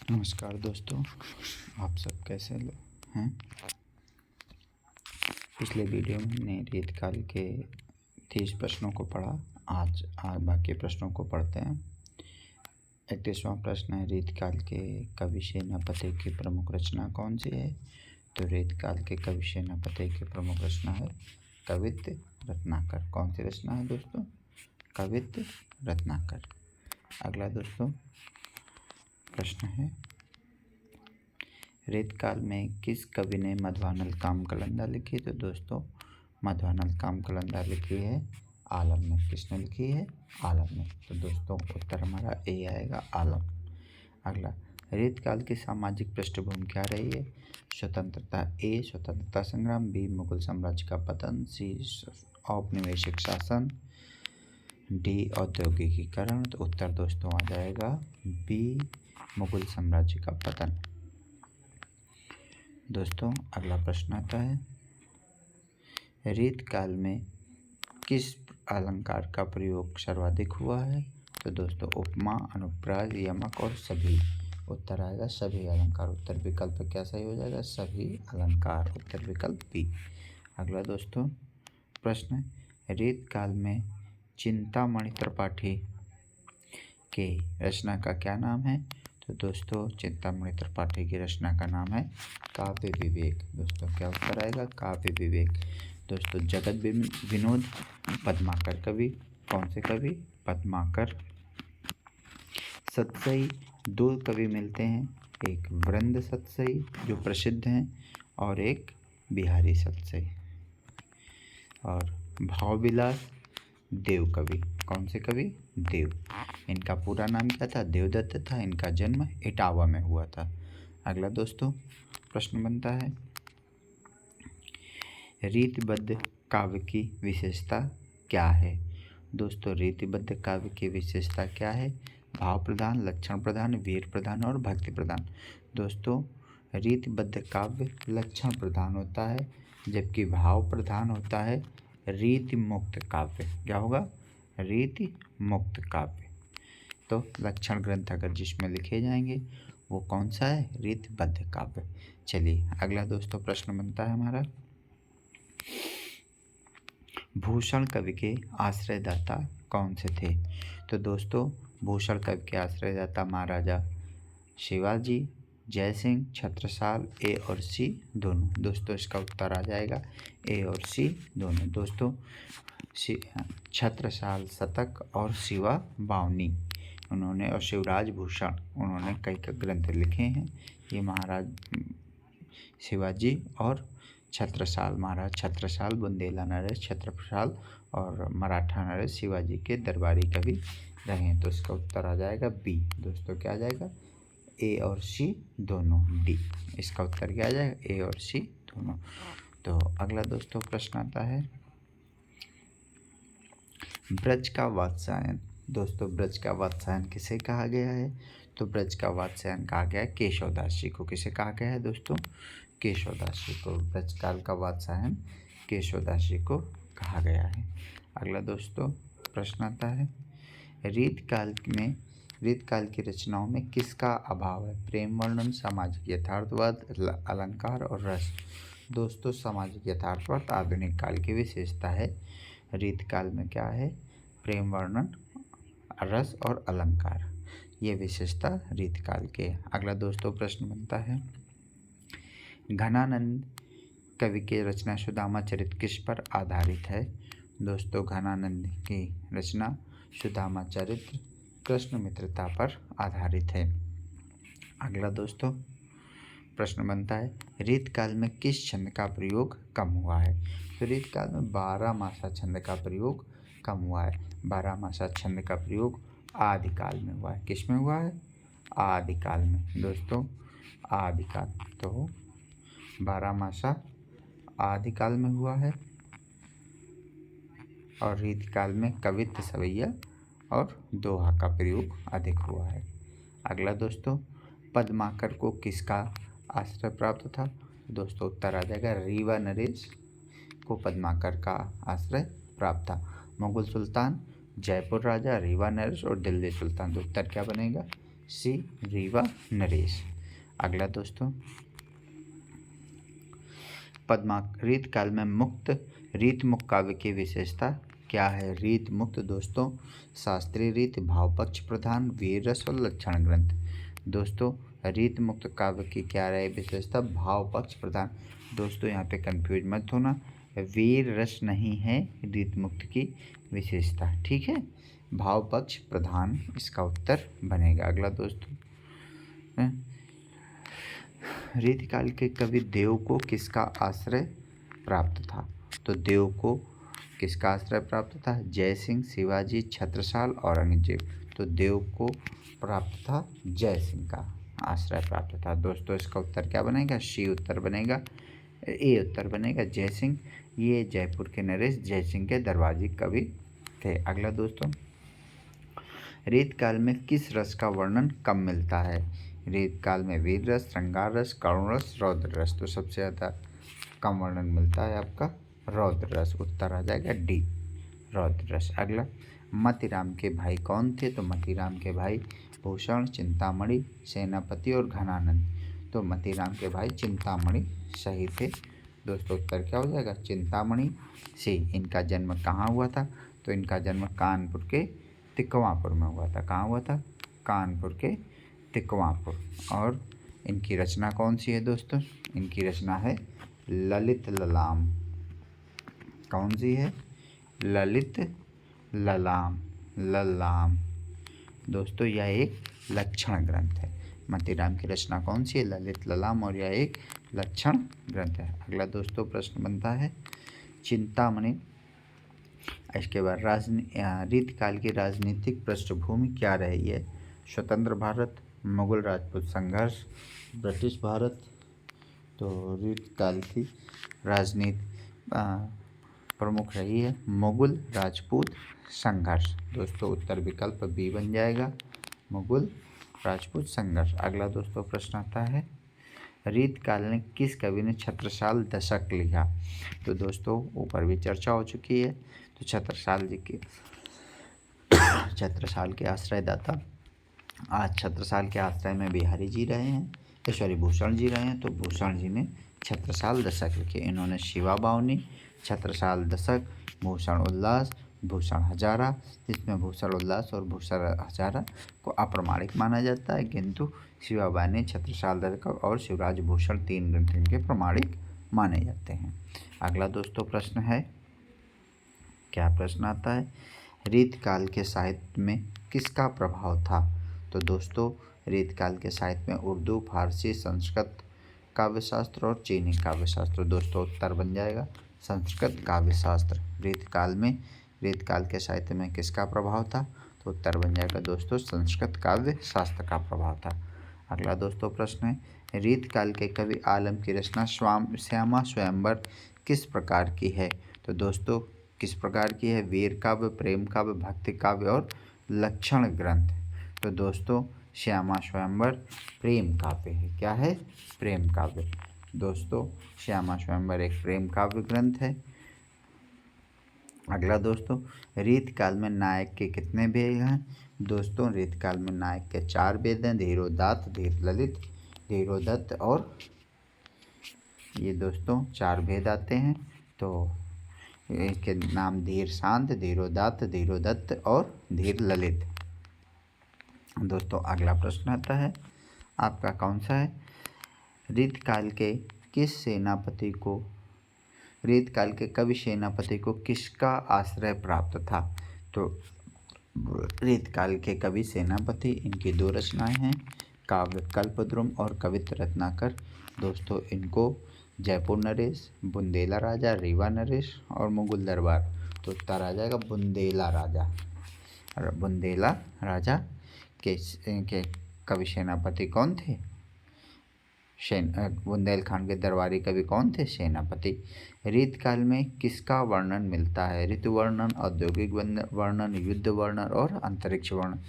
नमस्कार दोस्तों, आप सब कैसे हैं। पिछले वीडियो में हमने रीतकाल के 30 प्रश्नों को पढ़ा। आज बाकी प्रश्नों को पढ़ते हैं। 31वां प्रश्न है, रीतकाल के कवि सेनापति की प्रमुख रचना कौन सी है। तो रीतकाल के कवि सेनापति की प्रमुख रचना है कवित्त रत्नाकर। कौन सी रचना है दोस्तों? कवित्त रत्नाकर। अगला दोस्तों प्रश्न है, रीतकाल में किस कवि ने मधवानल कामकलंदा लिखी। तो दोस्तों मधवानल कामकलंदा लिखी है आलम ने। किसने लिखी है? आलम ने। तो दोस्तों उत्तर हमारा ए आएगा, आलम। अगला, रीतकाल की सामाजिक पृष्ठभूमि क्या रही है। स्वतंत्रता ए स्वतंत्रता संग्राम, बी मुगल साम्राज्य का पतन, सी औपनिवेशिक शासन, डी औद्योगिकीकरण। तो उत्तर दोस्तों आ जाएगा बी मुगल साम्राज्य का पतन। दोस्तों अगला प्रश्न आता है, रीतकाल में किस अलंकार का प्रयोग सर्वाधिक हुआ है। तो दोस्तों उपमा, अनुप्रास, यमक और सभी। उत्तर आएगा सभी अलंकार। उत्तर विकल्प क्या सही हो जाएगा? सभी अलंकार। उत्तर विकल्प बी। अगला दोस्तों प्रश्न, रीतकाल में चिंतामणि त्रिपाठी के रचना का क्या नाम है। तो दोस्तों चिंतामणि त्रिपाठी की रचना का नाम है काव्य विवेक। दोस्तों क्या उत्तर आएगा? काव्य विवेक। दोस्तों जगत विनोद पद्माकर कवि। कौन से कवि? पद्माकर। सतसई दो कवि मिलते हैं, एक वृंद सतसई जो प्रसिद्ध हैं और एक बिहारी सतसई। और भावविलास देव कवि। कौन से कवि? देव। इनका पूरा नाम क्या था? देवदत्त था। इनका जन्म इटावा में हुआ था। अगला दोस्तों प्रश्न बनता है, रीतिबद्ध काव्य की विशेषता क्या है। दोस्तों रीतिबद्ध काव्य की विशेषता क्या है? भाव प्रधान, लक्षण प्रधान, वीर प्रधान और भक्ति प्रधान। दोस्तों रीतिबद्ध काव्य लक्षण प्रधान होता है, जबकि भाव प्रधान होता है रीति मुक्त काव्य। क्या होगा? रीति मुक्त काव्य। तो लक्षण ग्रंथ अगर जिसमें लिखे जाएंगे वो कौन सा है? रीतिबद्ध काव्य। चलिए अगला दोस्तों प्रश्न बनता है हमारा, भूषण कवि के आश्रयदाता कौन से थे। तो दोस्तों भूषण कवि के आश्रयदाता महाराजा शिवाजी, जयसिंह, छत्रसाल, ए और सी दोनों। दोस्तों इसका उत्तर आ जाएगा ए और सी दोनों। दोस्तों छत्रसाल शतक और शिवा बावनी उन्होंने, और शिवराज भूषण उन्होंने कई ग्रंथ लिखे हैं। ये महाराज शिवाजी और छत्रसाल, महाराज छत्रसाल, बुंदेला नरेश छत्रसाल और मराठा नरेश शिवाजी के दरबारी कवि रहे हैं। तो इसका उत्तर आ जाएगा बी। दोस्तों क्या आ जाएगा? ए और सी दोनों, डी। इसका उत्तर क्या आ जाएगा? ए और सी दोनों। तो अगला दोस्तों प्रश्न आता है, ब्रज का वात्स्यायन। दोस्तों ब्रज का वात्स्यायन किसे कहा गया है। तो ब्रज का वात्स्यायन कहा गया है केशवदास जी को। किसे कहा गया है दोस्तों? केशवदास जी को। ब्रजकाल का वात्स्यायन केशवदास जी को कहा गया है। अगला दोस्तों प्रश्न आता है, रीतकाल की रचनाओं में किसका अभाव है। प्रेम वर्णन, सामाजिक यथार्थवाद, अलंकार और रस। दोस्तों सामाजिक यथार्थवाद आधुनिक काल की विशेषता है। रीतकाल में क्या है? प्रेम वर्णन, रस और अलंकार, ये विशेषता रीतकाल के। अगला दोस्तों प्रश्न बनता है, घनानंद कवि के रचना सुदामा चरित्र किस पर आधारित है। दोस्तों घनानंद की रचना सुदामा चरित्र कृष्ण मित्रता पर आधारित है। अगला दोस्तों प्रश्न बनता है, रीतकाल में किस छंद का प्रयोग कम हुआ है। तो रीतकाल में 12 मासा छंद का प्रयोग कम हुआ है। 12 मासा छंद का प्रयोग आदिकाल में हुआ है। किस में हुआ है? आदिकाल में। दोस्तों आदिकाल, तो 12 मासा आदिकाल में हुआ है और रीतकाल में कवित्त, सवैया और दोहा का प्रयोग अधिक हुआ है। अगला दोस्तों, पद्माकर को किसका आश्रय प्राप्त था। दोस्तों उत्तर आ जाएगा रीवा नरेश को पद्माकर का आश्रय प्राप्त था। मुगल सुल्तान, जयपुर राजा, रीवा नरेश और दिल्ली सुल्तान। तो उत्तर क्या बनेगा? सी रीवा नरेश। अगला दोस्तों, रीत काल में रीत मुक्त काव्य की विशेषता क्या है? रीत मुक्त दोस्तों शास्त्रीय रीत, भावपक्ष प्रधान, वीर रस और लक्षण ग्रंथ। दोस्तों रीत मुक्त काव्य की क्या रहे विशेषता? भाव पक्ष प्रधान। दोस्तों यहाँ पे कंफ्यूज मत होना, वीर रस नहीं है रीत मुक्त की विशेषता, ठीक है, भाव पक्ष प्रधान इसका उत्तर बनेगा। अगला दोस्तों, रीतिकाल के कवि देव को किसका आश्रय प्राप्त था? तो देव को किसका आश्रय प्राप्त था? जयसिंह, शिवाजी, छत्रसाल, औरंगजेब। तो देव को प्राप्त था जय सिंह का आश्रय प्राप्त था। दोस्तों इसका उत्तर क्या बनेगा? सी उत्तर बनेगा, ए उत्तर बनेगा जय सिंह। ये जयपुर के नरेश जय सिंह के दरबारी कवि थे। अगला दोस्तों, रीत काल में किस रस का वर्णन कम मिलता है? रीत काल में वीर रस, श्रृंगार रस, करुण रस, रौद्र रस। तो सबसे ज़्यादा कम वर्णन मिलता है आपका रौद्र रस, उत्तर आ जाएगा डी रौद्र रस। अगला, मतीराम के भाई कौन थे? तो मतीराम के भाई भूषण, चिंतामणि, सेनापति और घनानंद। तो मतीराम के भाई चिंतामणि सही थे। दोस्तों उत्तर क्या हो जाएगा? चिंतामणि से। इनका जन्म कहाँ हुआ था? तो इनका जन्म कानपुर के तिकवापुर में हुआ था। कहाँ हुआ था? कानपुर के तिकवापुर। और इनकी रचना कौन सी है दोस्तों? इनकी रचना है ललित ललाम। कौन सी है? ललित ललाम। दोस्तों यह एक लक्षण ग्रंथ है। मतीराम की रचना कौन सी है? ललित ललाम, और यह एक लक्षण ग्रंथ है। अगला दोस्तों प्रश्न बनता है चिंतामणि, इसके बाद रीतकाल की राजनीतिक पृष्ठभूमि क्या रही है? स्वतंत्र भारत, मुगल राजपूत संघर्ष, ब्रिटिश भारत। तो रीतकाल की राजनीति प्रमुख रही है मुगल राजपूत संघर्ष। दोस्तों उत्तर विकल्प बी बन जाएगा, मुगल राजपूत संघर्ष। अगला दोस्तों प्रश्न आता है रीतकाल में किस कवि ने छत्रसाल दशक लिखा? तो दोस्तों ऊपर भी चर्चा हो चुकी है। तो छत्रसाल के आश्रयदाता आज छत्रसाल के आश्रय में बिहारी जी रहे हैं, भूषण जी रहे हैं। तो भूषण जी ने छत्रसाल दशक लिखे। इन्होंने शिवा बावनी, छत्रसाल दशक, भूषण उल्लास, भूषण हजारा, जिसमें भूषण उल्लास और भूषण हजारा को अप्रमाणिक माना जाता है, किंतु शिवा बावनी, छत्रसाल दशक और शिवराज भूषण 3 ग्रंथ इनके प्रमाणिक माने जाते हैं। अगला दोस्तों प्रश्न है, क्या प्रश्न आता है? रीतकाल के साहित्य में किसका प्रभाव था? तो दोस्तों रीतकाल के साहित्य में उर्दू, फारसी, संस्कृत काव्यशास्त्र और चीनी काव्यशास्त्र। दोस्तों उत्तर बन जाएगा संस्कृत काव्यशास्त्र। रीतकाल के साहित्य में किसका प्रभाव था? तो उत्तर बन जाएगा दोस्तों संस्कृत काव्यशास्त्र का प्रभाव था। अगला दोस्तों प्रश्न है रीतकाल के कवि आलम की रचना श्यामा स्वयंवर किस प्रकार की है? तो दोस्तों किस प्रकार की है? वीर काव्य, प्रेम काव्य, भक्ति काव्य और लक्षण ग्रंथ। तो दोस्तों श्यामा स्वयंवर प्रेम काव्य है। क्या है? प्रेम काव्य। दोस्तों श्यामा स्वयंवर एक प्रेम काव्य ग्रंथ है। अगला दोस्तों रीतकाल में नायक के कितने भेद हैं? दोस्तों रीतकाल में नायक के 4 भेद हैं, धीरोदात्त, धीर ललित, धीरोदत्त और ये दोस्तों 4 भेद आते हैं। तो इनके नाम धीर शांत, धीरोदात्त, धीरोदत्त और धीर ललित। दोस्तों अगला प्रश्न आता है आपका कौन सा है? रीतकाल के कवि सेनापति को किसका आश्रय प्राप्त था? तो रीतकाल के कवि सेनापति, इनकी 2 रचनाएं हैं, काव्य कल्पद्रुम और कवित्र रत्नाकर। दोस्तों इनको जयपुर नरेश, बुंदेला राजा, रीवा नरेश और मुगल दरबार। तो उत्तर आ जाएगा बुंदेला राजा। और बुंदेला राजा के कवि सेनापति कौन थे? बुंदेलखंड के दरबारी कवि कौन थे? सेनापति। रीतकाल में किसका वर्णन मिलता है? ऋतु वर्णन, औद्योगिक वर्णन, युद्ध वर्णन और अंतरिक्ष वर्णन।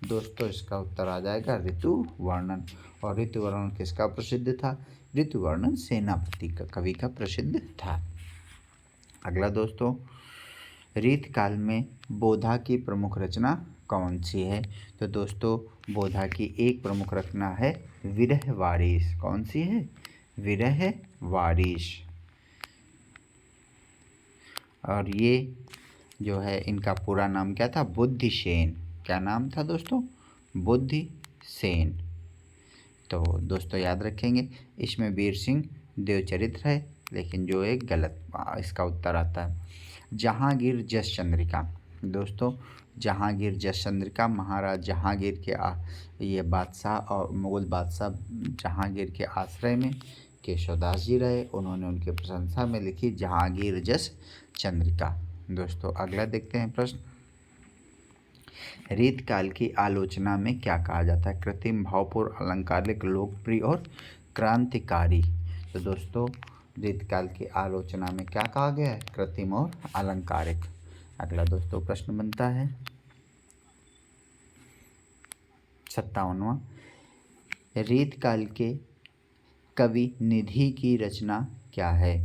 दोस्तों इसका उत्तर आ जाएगा ऋतु वर्णन। और ऋतु वर्णन किसका प्रसिद्ध था? ऋतु वर्णन सेनापति का कवि का प्रसिद्ध था। अगला दोस्तों रीतकाल में बोधा की प्रमुख रचना कौन सी है? तो दोस्तों बोधा की एक प्रमुख रचना है विरह वारिस। कौन सी है? विरह वारिस। और ये जो है इनका पूरा नाम क्या था? बुद्धिसेन। क्या नाम था दोस्तों? बुद्धिसेन। तो दोस्तों याद रखेंगे, इसमें वीर सिंह देवचरित्र है, लेकिन जो एक गलत इसका उत्तर आता है। जहांगीर जस चंद्रिका। दोस्तों जहांगीर जस चंद्रिका महाराज जहांगीर के ये बादशाह और मुगल बादशाह जहांगीर के आश्रय में केशवदास जी रहे। उन्होंने उनकी प्रशंसा में लिखी जहांगीर जस चंद्रिका। दोस्तों अगला देखते हैं प्रश्न। रीत काल की आलोचना में क्या कहा जाता है? कृत्रिम, भावपूर्ण, अलंकारिक, लोकप्रिय और क्रांतिकारी। तो दोस्तों रीत काल की आलोचना में क्या कहा गया है? कृत्रिम और अलंकारिक। अगला दोस्तों प्रश्न बनता है 57वां। रीत काल के कवि निधि की रचना क्या है?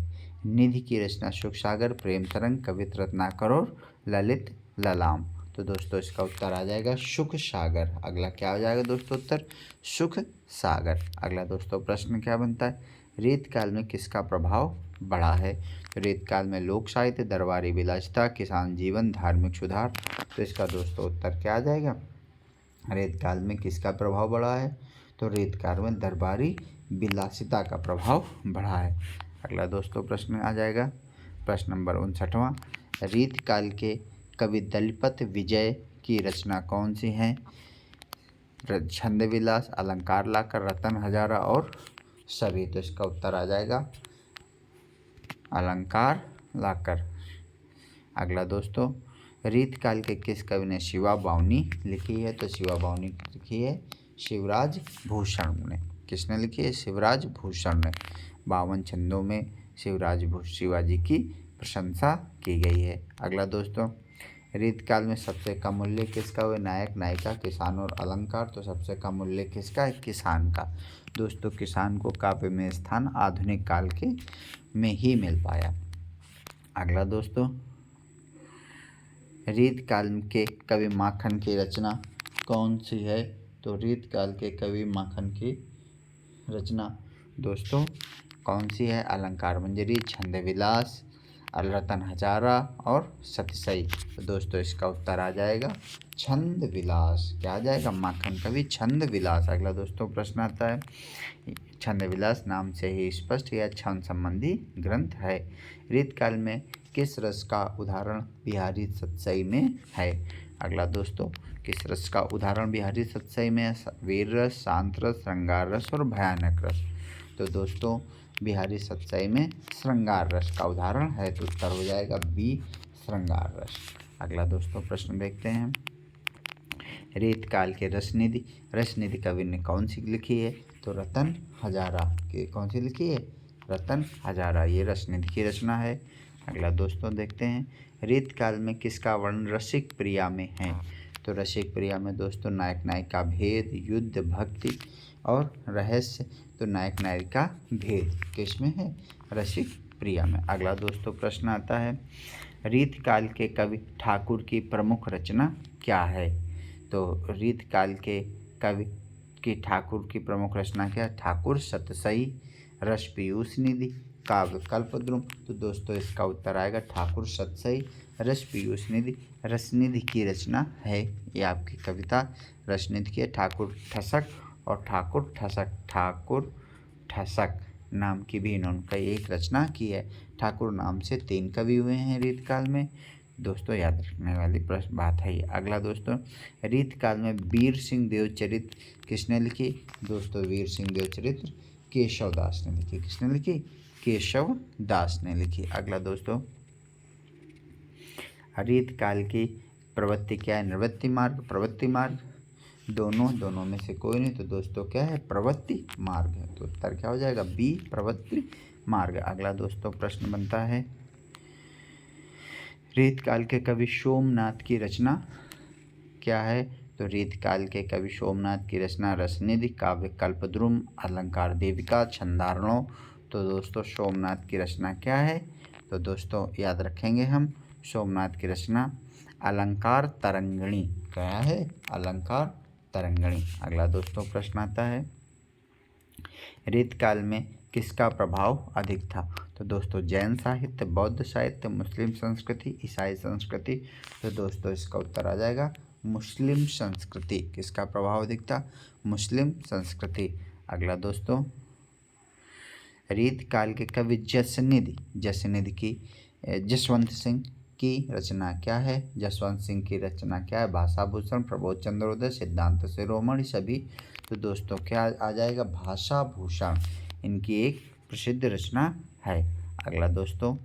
निधि की रचना सुखसागर, प्रेम तरंग, कवित रत्नाकर और ललित ललाम। तो दोस्तों इसका उत्तर आ जाएगा सुख सागर। अगला क्या हो जाएगा दोस्तों उत्तर? सुख सागर। अगला दोस्तों प्रश्न क्या बनता है? रीत काल में किसका प्रभाव बढ़ा है? तो रीत काल में लोक साहित्य, दरबारी विलासिता, किसान जीवन, धार्मिक सुधार। तो इसका दोस्तों उत्तर क्या आ जाएगा? रीत काल में किसका प्रभाव बढ़ा है? तो रीत काल में दरबारी विलासिता का प्रभाव बढ़ा है। अगला दोस्तों प्रश्न आ जाएगा प्रश्न नंबर 59वां। रीत काल के कवि दलपत विजय की रचना कौन सी है? छंद विलास, अलंकार लाकर, रतन हजारा और सभी। तो इसका उत्तर आ जाएगा अलंकार लाकर। अगला दोस्तों रीत काल के किस कवि ने शिवा बावनी लिखी है? तो शिवा बावनी लिखी है शिवराज भूषण ने। किसने लिखी है? शिवराज भूषण ने। 52 छंदों में शिवाजी की प्रशंसा की गई है। अगला दोस्तों रीत काल में सबसे कम मूल्य किसका हुआ? नायक, नायिका, किसान और अलंकार। तो सबसे कम मूल्य किसका है? किसान का। दोस्तों किसान को काव्य में स्थान आधुनिक काल के में ही मिल पाया। अगला दोस्तों रीत काल के कवि माखन की रचना कौन सी है? तो रीत काल के कवि माखन की रचना दोस्तों कौन सी है? अलंकार मंजरी, छंद विलास, रतन हजारा और सतसई। तो दोस्तों इसका उत्तर आ जाएगा छंद विलास। क्या आ जाएगा? माखन कवि छंद विलास। अगला दोस्तों प्रश्न आता है छंद विलास नाम से ही स्पष्ट यह छंद संबंधी ग्रंथ है। रीत काल में किस रस का उदाहरण बिहारी सतसई में है? अगला दोस्तों किस रस का उदाहरण बिहारी सतसई में है? वीर रस, शांत रस, श्रृंगार रस और भयानक रस। तो दोस्तों बिहारी सतसई में श्रृंगार रस का उदाहरण है। तो उत्तर हो जाएगा बी श्रृंगार रस। अगला दोस्तों प्रश्न देखते हैं रीत काल के रसनिधि कवि ने कौन सी लिखी है? तो रतन हजारा की। कौन सी लिखी है? रतन हजारा। ये रसनिधि की रचना है। अगला दोस्तों देखते हैं रीत काल में किसका वर्णन रसिक प्रिया में है? तो रसिक प्रिया में दोस्तों नायक नायिका भेद, युद्ध, भक्ति और रहस्य। तो नायक नायिका भेद किसमें है? रसिक प्रिया में। अगला दोस्तों प्रश्न आता है रीत काल के कवि ठाकुर की प्रमुख रचना क्या है? तो रीत काल के कवि की ठाकुर की प्रमुख रचना क्या है? ठाकुर सतसई, रस पीयूष निधि, काव्य कल्पद्रुम। तो दोस्तों इसका उत्तर आएगा ठाकुर सतसई, रस पीयूष निधि। रसनिधि की रचना है ये आपकी कविता रसनिधि की है। ठाकुर ठसक और ठाकुर ठसक नाम की भी इन्होंने एक रचना की है। ठाकुर नाम से 3 कवि हुए हैं रीत काल में। दोस्तों याद रखने वाली प्रश्न बात है ये। अगला दोस्तों रीत काल में वीर सिंह देवचरित्र किसने लिखी? दोस्तों वीर सिंह देवचरित्र केशवदास ने लिखी। किसने लिखी? केशवदास ने लिखी। अगला दोस्तों रीत काल की प्रवृत्ति क्या है? निवृत्ति मार्ग, प्रवृत्ति मार्ग, दोनों में से कोई नहीं। तो दोस्तों क्या है? प्रवृत्ति मार्ग है। तो उत्तर क्या हो जाएगा? बी प्रवृत्ति मार्ग। अगला दोस्तों प्रश्न बनता है रीत काल के कवि सोमनाथ की रचना क्या है? तो रीत काल के कवि सोमनाथ की रचना रसनिधि, काव्य कल्पद्रुम, अलंकार देविका, छंदारणों। तो दोस्तों सोमनाथ की रचना क्या है? तो दोस्तों याद रखेंगे हम सोमनाथ की रचना अलंकार तरंगिणी। क्या है? अलंकार तरंगिणी। अगला दोस्तों प्रश्न आता है, रीतकाल में किसका प्रभाव अधिक था? तो दोस्तों जैन साहित्य, बौद्ध साहित्य, मुस्लिम संस्कृति, ईसाई संस्कृति। तो दोस्तों इसका उत्तर आ जाएगा मुस्लिम संस्कृति। किसका प्रभाव अधिक था? मुस्लिम संस्कृति। अगला दोस्तों, रीतकाल के कवि जसनिधि की जसवंत सिंह की रचना क्या है? जसवंत सिंह की रचना क्या है? भाषा भूषण, प्रबोध चंद्रोदय, सिद्धांत शिरोमणि, सभी। तो दोस्तों क्या आ जाएगा? भाषा भूषण इनकी एक प्रसिद्ध रचना है। अगला दोस्तों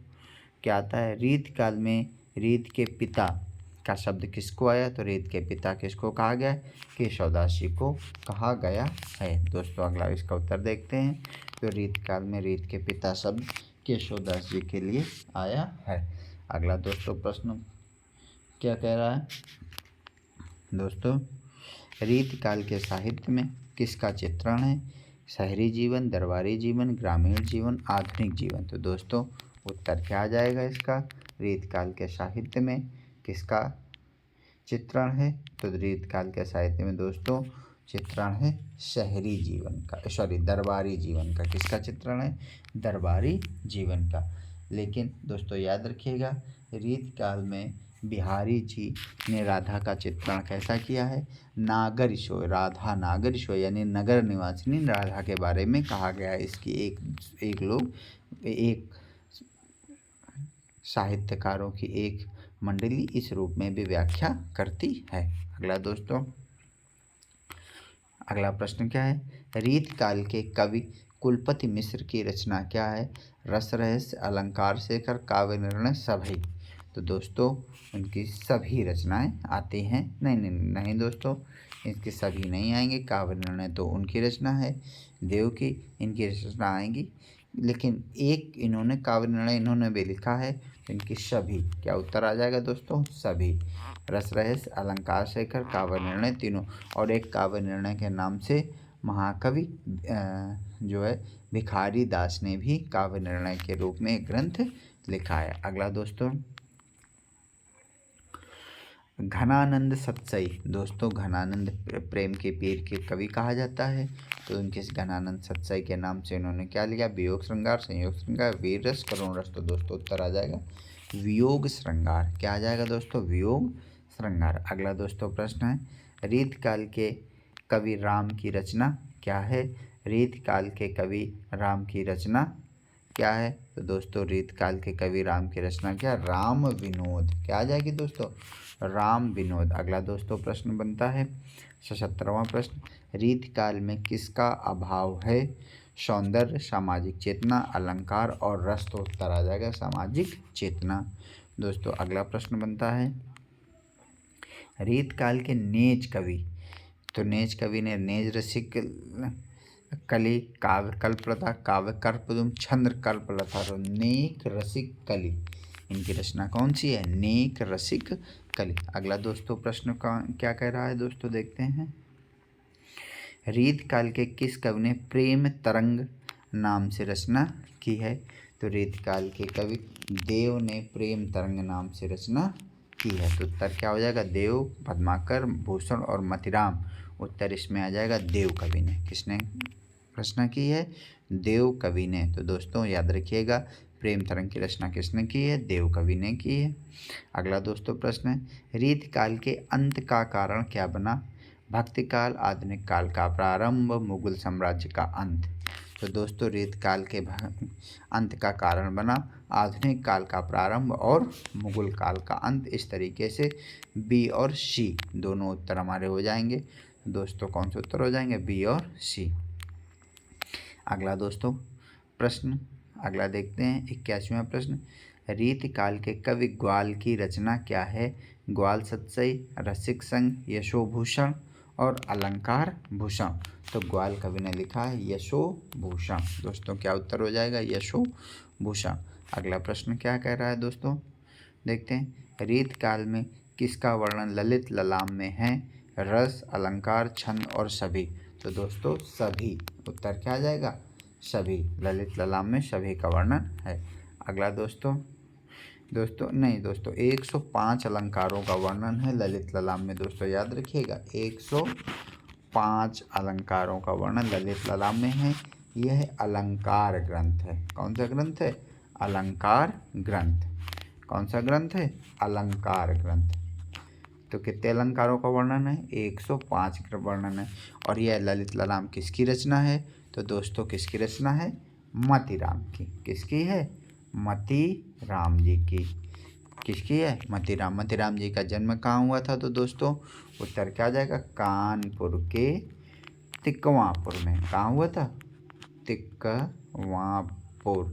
क्या आता है, रीतकाल में रीत के पिता का शब्द किसको आया? तो रीत के पिता किसको कहा गया? केशवदास जी को कहा गया है। दोस्तों अगला इसका उत्तर देखते हैं। तो रीतकाल में रीत के पिता शब्द केशवदास जी के लिए आया है। अगला दोस्तों प्रश्न क्या कह रहा है? दोस्तों रीतकाल के साहित्य में किसका चित्रण है? शहरी जीवन, दरबारी जीवन, ग्रामीण जीवन, आधुनिक जीवन। तो दोस्तों उत्तर क्या आ जाएगा इसका? रीतकाल के साहित्य में किसका चित्रण है? तो रीतकाल के साहित्य में दोस्तों चित्रण है शहरी जीवन का, दरबारी जीवन का। किसका चित्रण है? दरबारी जीवन का। लेकिन दोस्तों याद रखिएगा, रीतकाल में बिहारी जी ने राधा का चित्रण कैसा किया है? नागरिशो, राधा नागरिशो यानी नगर निवासिनी राधा के बारे में कहा गया है। इसकी एक साहित्यकारों की एक मंडली इस रूप में भी व्याख्या करती है। अगला प्रश्न क्या है? रीतकाल के कवि कुलपति मिश्र की रचना क्या है? रस रहस्य, अलंकार शेखर, काव्य निर्णय, सभी। तो दोस्तों उनकी सभी रचनाएं आती हैं। नहीं दोस्तों, इसके सभी नहीं आएंगे। काव्य निर्णय तो उनकी रचना है, देव की इनकी रचना आएंगी। लेकिन एक इन्होंने काव्य निर्णय इन्होंने भी लिखा है, तो इनकी सभी। क्या उत्तर आ जाएगा दोस्तों? सभी। रस रहस्य, अलंकार शेखर, काव्य निर्णय तीनों। और एक काव्य निर्णय के नाम से महाकवि जो है भिखारी दास ने भी काव्य निर्णय के रूप में एक ग्रंथ लिखा है। अगला दोस्तों, घनानंद सतसई। दोस्तों घनानंद प्रेम के पीर के कवि कहा जाता है। तो उनके घनानंद सतसई के नाम से उन्होंने क्या लिया? वियोग श्रृंगार, संयोग श्रृंगार, वीर रस, करुण रस। तो दोस्तों उत्तर आ जाएगा वियोग श्रृंगार। क्या आ जाएगा दोस्तों? वियोग श्रृंगार। अगला दोस्तों प्रश्न है, रीतकाल के कवि राम की रचना क्या है? रीतकाल के कवि राम की रचना क्या है? तो दोस्तों रीतकाल के कवि राम की रचना क्या? राम विनोद। क्या आ जाएगी दोस्तों? राम विनोद। अगला दोस्तों प्रश्न बनता है 77वां प्रश्न, रीतकाल में किसका अभाव है? सौंदर्य, सामाजिक चेतना, अलंकार और रस। तो उत्तर आ जाएगा सामाजिक चेतना। दोस्तों अगला प्रश्न बनता है, रीतकाल के नेज कवि। तो नेज कवि ने नेज रसिक कली, काव्य कल्पलता, काव्य कर्पदुम, छंद कल्पलता। तो नेक रसिक कली इनकी रचना कौन सी है? नेक रसिक कली। अगला दोस्तों प्रश्न का क्या कह रहा है दोस्तों देखते हैं, रीतकाल के किस कवि ने प्रेम तरंग नाम से रचना की है? तो रीतकाल के कवि देव ने प्रेम तरंग नाम से रचना की है। तो उत्तर क्या हो जाएगा? देव, पद्माकर, भूषण और मतिराम। उत्तर इसमें आ जाएगा देव कवि ने। किसने रचना की है? देव कवि ने। तो दोस्तों याद रखिएगा, प्रेम तरंग की रचना किसने की है? देव कवि ने की है। अगला दोस्तों प्रश्न है, रीतकाल के अंत का कारण क्या बना? भक्ति काल, आधुनिक काल का प्रारंभ, मुगल साम्राज्य का अंत। तो दोस्तों रीतकाल के अंत का कारण बना आधुनिक काल का प्रारंभ और मुगल काल का अंत। इस तरीके से बी और सी दोनों उत्तर हमारे हो जाएंगे। दोस्तों कौन से उत्तर हो जाएंगे? बी और सी। अगला दोस्तों प्रश्न अगला देखते हैं 81वां प्रश्न, रीतकाल के कवि ग्वाल की रचना क्या है? ग्वाल सतसई, रसिक संग, यशोभूषण और अलंकार भूषण। तो ग्वाल कवि ने लिखा है यशोभूषण। दोस्तों क्या उत्तर हो जाएगा? यशोभूषण। अगला प्रश्न क्या कह रहा है दोस्तों देखते हैं, रीतकाल में किसका वर्णन ललित ललाम में है? रस, अलंकार, छंद और सभी। तो दोस्तों सभी। उत्तर क्या आ जाएगा? सभी। ललित ललाम में सभी का वर्णन है। अगला दोस्तों दोस्तों नहीं दोस्तों, 105 अलंकारों का वर्णन है ललित ललाम में। दोस्तों याद रखिएगा, 105 अलंकारों का वर्णन ललित ललाम में है। यह अलंकार ग्रंथ है। कौन सा ग्रंथ है? अलंकार ग्रंथ। कौन सा ग्रंथ है? अलंकार ग्रंथ। तो कितने अलंकारों का वर्णन है? 105 का वर्णन है। और यह ललित ललाम किसकी रचना है? तो दोस्तों किसकी रचना है? मतीराम की। किसकी है? मतीराम जी की। किसकी है? मतीराम। मतीराम जी का जन्म कहाँ हुआ था? तो दोस्तों उत्तर क्या आ जाएगा? कानपुर के तिकवापुर में। कहाँ हुआ था? तिकवापुर।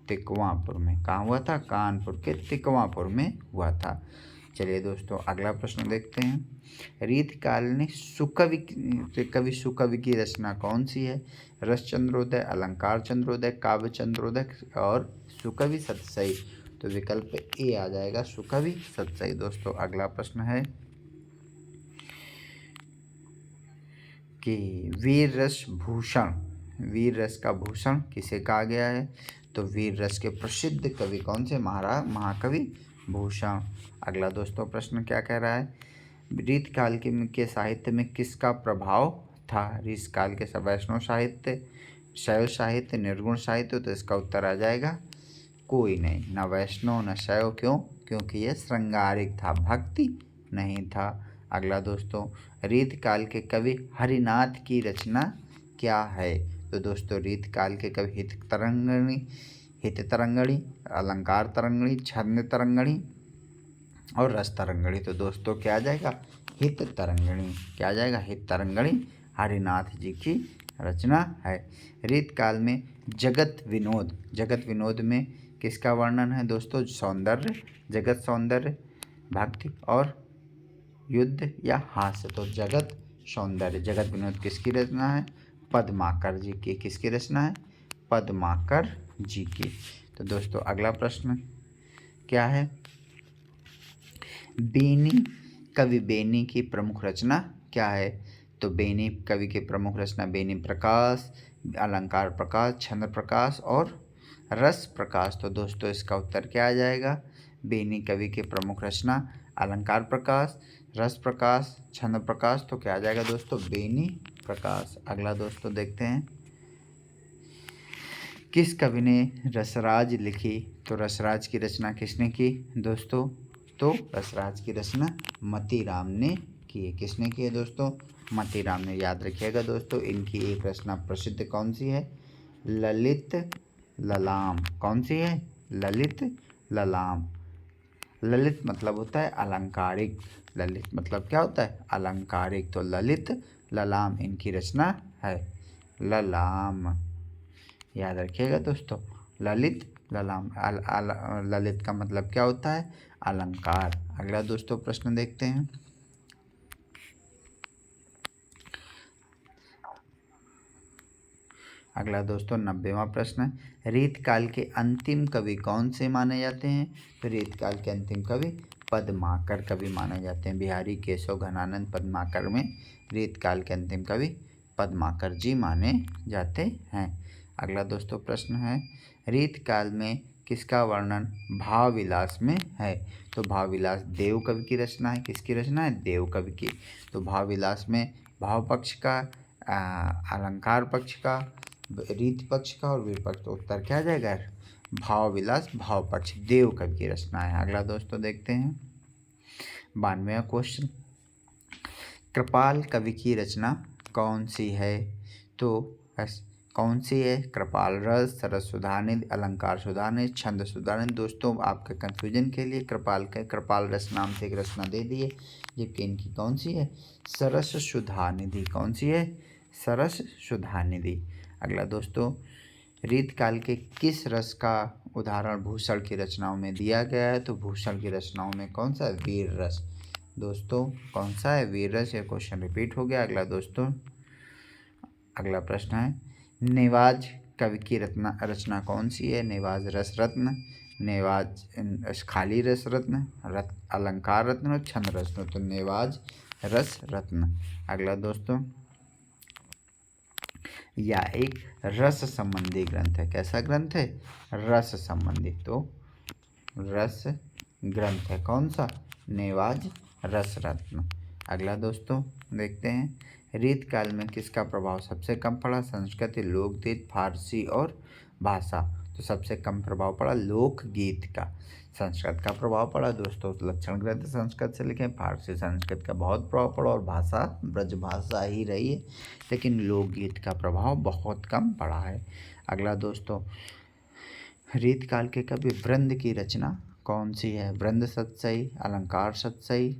तिकवापुर में। कहाँ हुआ था? कानपुर के तिकवापुर में हुआ था। चलिए दोस्तों अगला प्रश्न देखते हैं। रीतकाल ने कवि सुकवि की रचना कौन सी है? रस चंद्रोदय, अलंकार चंद्रोदय, काव्य चंद्रोदय और सुकवि सतसई। तो विकल्प ए आ जाएगा, सुकवि सतसई। दोस्तों अगला प्रश्न है कि वीर रस भूषण, वीर रस का भूषण किसे कहा गया है? तो वीर रस के प्रसिद्ध कवि कौन से? महाकवि भूषण। अगला दोस्तों प्रश्न क्या कह रहा है? रीतकाल के साहित्य में किसका प्रभाव था? रीतकाल के वैष्णव साहित्य, शैव साहित्य, निर्गुण साहित्य। तो इसका उत्तर आ जाएगा कोई नहीं, न वैष्णव न शैव। क्यों? क्योंकि यह श्रृंगारिक था, भक्ति नहीं था। अगला दोस्तों, रीतकाल के कवि हरिनाथ की रचना क्या है? तो दोस्तों रीतकाल के कवि हित तरंगणी, अलंकार तरंगणी, छंद तरंगणी और रस तरंगणी। तो दोस्तों क्या आ जाएगा? हित तरंगणी। क्या आ जाएगा? हित तरंगणी हरिनाथ जी की रचना है। रीतकाल में जगत विनोद में किसका वर्णन है? दोस्तों सौंदर्य, जगत सौंदर्य, भक्ति और युद्ध या हास्य। तो जगत सौंदर्य, जगत विनोद किसकी रचना है? पद्माकर जी की। किसकी रचना है? पद्माकर जी की। तो दोस्तों अगला प्रश्न क्या है? बेनी की प्रमुख रचना क्या है? तो बेनी कवि की प्रमुख रचना बेनी प्रकाश, अलंकार प्रकाश, छंद प्रकाश और रस प्रकाश। तो दोस्तों इसका उत्तर क्या आ जाएगा? बेनी कवि की प्रमुख रचना अलंकार प्रकाश, रस प्रकाश, छंद प्रकाश। तो क्या आ जाएगा दोस्तों? बेनी प्रकाश। अगला दोस्तों देखते हैं, किस कवि ने रसराज लिखी? तो रसराज की रचना किसने की दोस्तों? तो रसराज की रचना मतीराम ने की है। किसने की है दोस्तों? मतीराम ने। याद रखिएगा दोस्तों, इनकी एक रचना प्रसिद्ध कौन सी है? ललित ललाम। कौन सी है? ललित ललाम। ललित मतलब होता है अलंकारिक। ललित मतलब क्या होता है? अलंकारिक। तो ललित ललाम इनकी रचना है। ललाम याद रखिएगा दोस्तों, ललित ललाम। ललित का मतलब क्या होता है? अलंकार। अगला दोस्तों प्रश्न देखते हैं। अगला दोस्तों 90वां प्रश्न, रीतकाल के अंतिम कवि कौन से माने जाते हैं? तो रीतकाल के अंतिम कवि पद्माकर कवि माने जाते हैं। बिहारी केशव घनानंद पद्माकर में रीतकाल के अंतिम कवि पद्माकर जी माने जाते हैं। अगला दोस्तों प्रश्न है, रीतकाल में किसका वर्णन भाव विलास में है? तो भाव विलास देव कवि की रचना है। किसकी रचना है? देव कवि की। तो भाव विलास में भाव पक्ष का, अलंकार पक्ष का, रीत पक्ष का और वीर पक्ष। तो उत्तर क्या आ जाएगा? भाव विलास भाव पक्ष देव कवि की रचना है। अगला दोस्तों देखते हैं 92वां क्वेश्चन, कृपाल कवि की रचना कौन सी है? तो कौन सी है? कृपाल रस, सरस सुधानिधि, अलंकार सुधानिधि, छंद सुधानिधि। दोस्तों आपके कंफ्यूजन के लिए कृपाल रस नाम से एक रचना दे दिए, जबकि इनकी कौन सी है? सरस सुधानिधि। कौन सी है? सरस सुधानिधि। अगला दोस्तों, रीतकाल के किस रस का उदाहरण भूषण की रचनाओं में दिया गया है? तो भूषण की रचनाओं में कौन सा है? वीर रस। दोस्तों कौन सा है? वीर रस। ये क्वेश्चन रिपीट हो गया। अगला दोस्तों अगला प्रश्न है, नेवाज कवि की रचना कौन सी है? नेवाज रस रत्न, नेवाज खाली रस रत्न, अलंकार रत्न और छंद रत्न। तो नेवाज रस रत्न। अगला दोस्तों, यह एक रस संबंधी ग्रंथ है। कैसा ग्रंथ है? रस संबंधी। तो रस ग्रंथ है। कौन सा? नेवाज रस रत्न। अगला दोस्तों देखते हैं, रीतकाल में किसका प्रभाव सबसे कम पड़ा? संस्कृत, लोकगीत, फारसी और भाषा। तो सबसे कम प्रभाव पड़ा लोकगीत का। संस्कृत का प्रभाव पड़ा दोस्तों, लक्षण ग्रंथ संस्कृत से लिखे। फारसी संस्कृत का बहुत प्रभाव पड़ा और भाषा ब्रज भाषा ही रही है, लेकिन लोकगीत का प्रभाव बहुत कम पड़ा है। अगला दोस्तों, रीतकाल के कवि वृंद की रचना कौन सी है? वृंद सतसई, अलंकार सतसई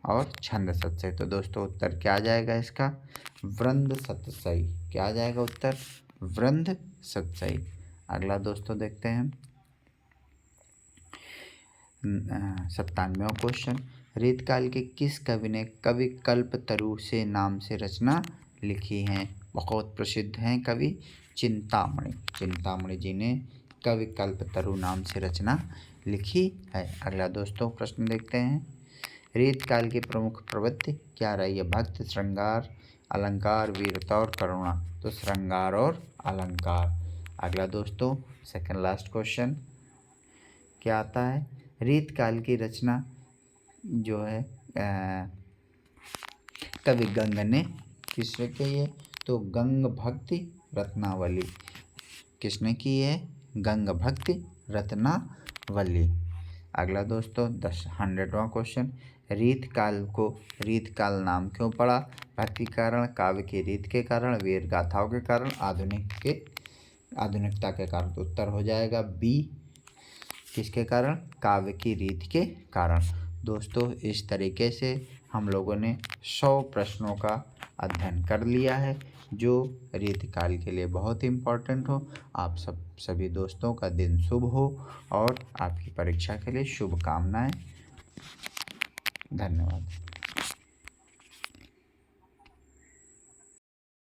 और छंद सतसई। तो दोस्तों उत्तर क्या आ जाएगा इसका? वृंद सतसई। क्या आ जाएगा उत्तर? वृंद सतसई। अगला दोस्तों देखते हैं 97वां क्वेश्चन, रीतकाल के किस कवि ने कवि कल्पतरु से नाम से रचना लिखी है? बहुत प्रसिद्ध हैं कवि चिंतामणि। चिंतामणि जी ने कवि कल्पतरु नाम से रचना लिखी है। अगला दोस्तों प्रश्न देखते हैं, रीतकाल की प्रमुख प्रवृत्ति क्या रही है? भक्ति, श्रृंगार, अलंकार, वीरता और करुणा। तो श्रृंगार और अलंकार। अगला दोस्तों सेकंड लास्ट क्वेश्चन क्या आता है? रीतकाल की रचना जो है कवि गंग ने किसने की है? तो गंग भक्ति रत्नावली। किसने की है? गंग भक्ति रत्नावली। अगला दोस्तों 100वां क्वेश्चन, रीतकाल को रीतकाल नाम क्यों पड़ा? भक्ति के कारण, काव्य की रीत के कारण, वीर गाथाओं के कारण, आधुनिकता के कारण। तो उत्तर हो जाएगा बी, किसके कारण? काव्य की रीत के कारण। दोस्तों इस तरीके से हम लोगों ने 100 प्रश्नों का अध्ययन कर लिया है, जो रीतकाल के लिए बहुत इम्पोर्टेंट हो। आप सभी दोस्तों का दिन शुभ हो और आपकी परीक्षा के लिए शुभकामनाएं। धन्यवाद।